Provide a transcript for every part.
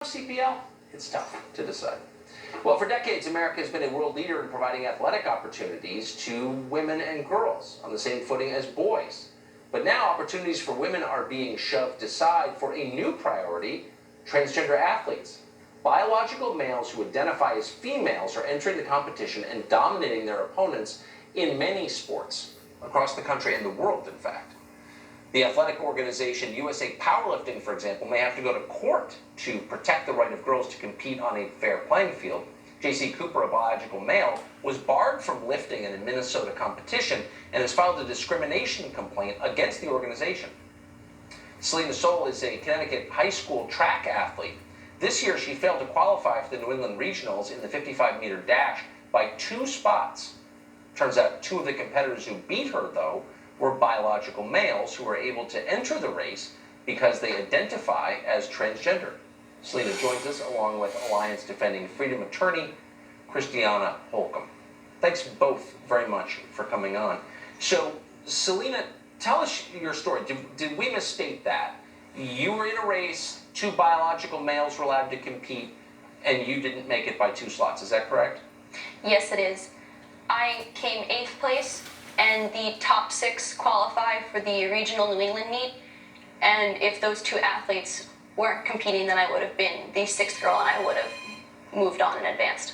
CPL? It's tough to decide. Well, for decades, America has been a world leader in providing athletic opportunities to women and girls on the same footing as boys. But now opportunities for women are being shoved aside for a new priority: transgender athletes. Biological males who identify as females are entering the competition and dominating their opponents in many sports across the country and the world, in fact. The athletic organization USA Powerlifting, for example, may have to go to court to protect the right of girls to compete on a fair playing field. J.C. Cooper, a biological male, was barred from lifting in a Minnesota competition and has filed a discrimination complaint against the organization. Selena Soule is a Connecticut high school track athlete. This year, she failed to qualify for the New England Regionals in the 55-meter dash by 2 spots. Turns out 2 of the competitors who beat her, though, were biological males who were able to enter the race because they identify as transgender. Selena joins us along with Alliance Defending Freedom attorney Christiana Holcomb. Thanks both very much for coming on. So, Selena, tell us your story. Did we misstate that? You were in a race, 2 biological males were allowed to compete, and you didn't make it by 2 slots. Is that correct? Yes, it is. I came 8th place, and the top 6 qualify for the regional New England meet. And if those 2 athletes weren't competing, then I would have been the 6th girl, and I would have moved on and advanced.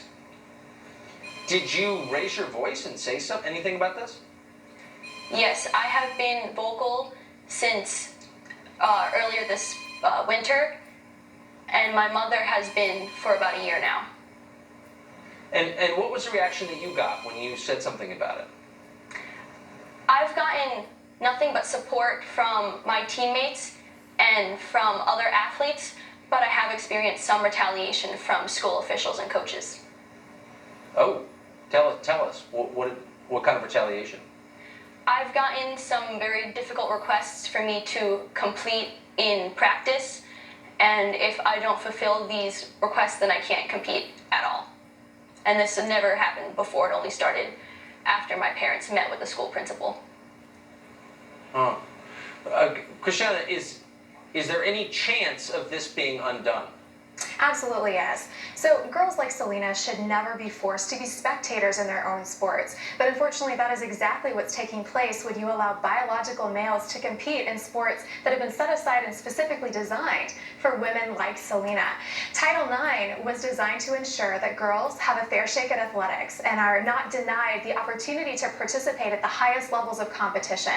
Did you raise your voice and say anything about this? Yes, I have been vocal since earlier this winter, and my mother has been for about a year now. And what was the reaction that you got when you said something about it? I've gotten nothing but support from my teammates and from other athletes, but I have experienced some retaliation from school officials and coaches. Oh, tell us, what kind of retaliation? I've gotten some very difficult requests for me to complete in practice, and if I don't fulfill these requests, then I can't compete at all. And this has never happened before. It only started after my parents met with the school principal. Christiana, is there any chance of this being undone? Absolutely, yes. So girls like Selena should never be forced to be spectators in their own sports. But unfortunately, that is exactly what's taking place when you allow biological males to compete in sports that have been set aside and specifically designed for women like Selena. Title IX was designed to ensure that girls have a fair shake at athletics and are not denied the opportunity to participate at the highest levels of competition.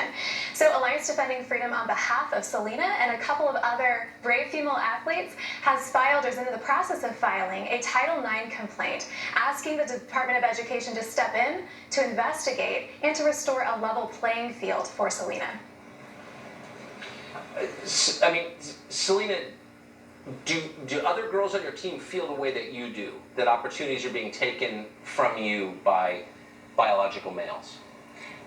So Alliance Defending Freedom, on behalf of Selena and a couple of other brave female athletes, has filed or is in the process of filing a Title IX complaint asking the Department of Education to step in, to investigate, and to restore a level playing field for Selena. I mean, Selena, do other girls on your team feel the way that you do, that opportunities are being taken from you by biological males?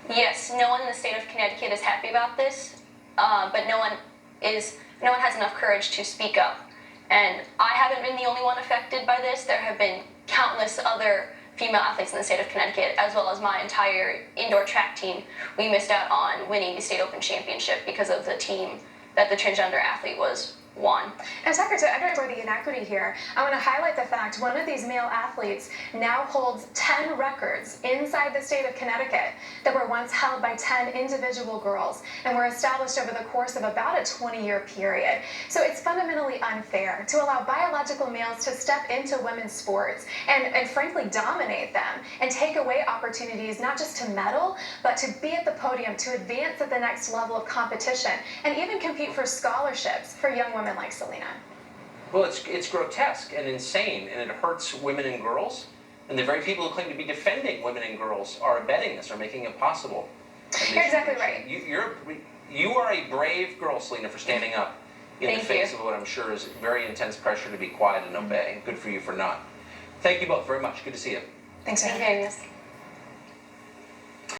Yes, no one in the state of Connecticut is happy about this, but no one has enough courage to speak up. And I haven't been the only one affected by this. There have been countless other female athletes in the state of Connecticut, as well as my entire indoor track team. We missed out on winning the state open championship because of the team that the transgender athlete won. And Tucker, to underscore the inequity here, I want to highlight the fact one of these male athletes now holds 10 records inside the state of Connecticut that were once held by 10 individual girls and were established over the course of about a 20-year period. So it's fundamentally unfair to allow biological males to step into women's sports and frankly dominate them and take away opportunities not just to medal, but to be at the podium, to advance at the next level of competition, and even compete for scholarships for young women like Selena. Well, it's grotesque and insane, and it hurts women and girls. And the very people who claim to be defending women and girls are abetting this, are making it possible. You're exactly right. You are a brave girl, Selena, for standing up in the face of what I'm sure is very intense pressure to be quiet and obey. Good for you for not. Thank you both very much. Good to see you. Thanks for having us.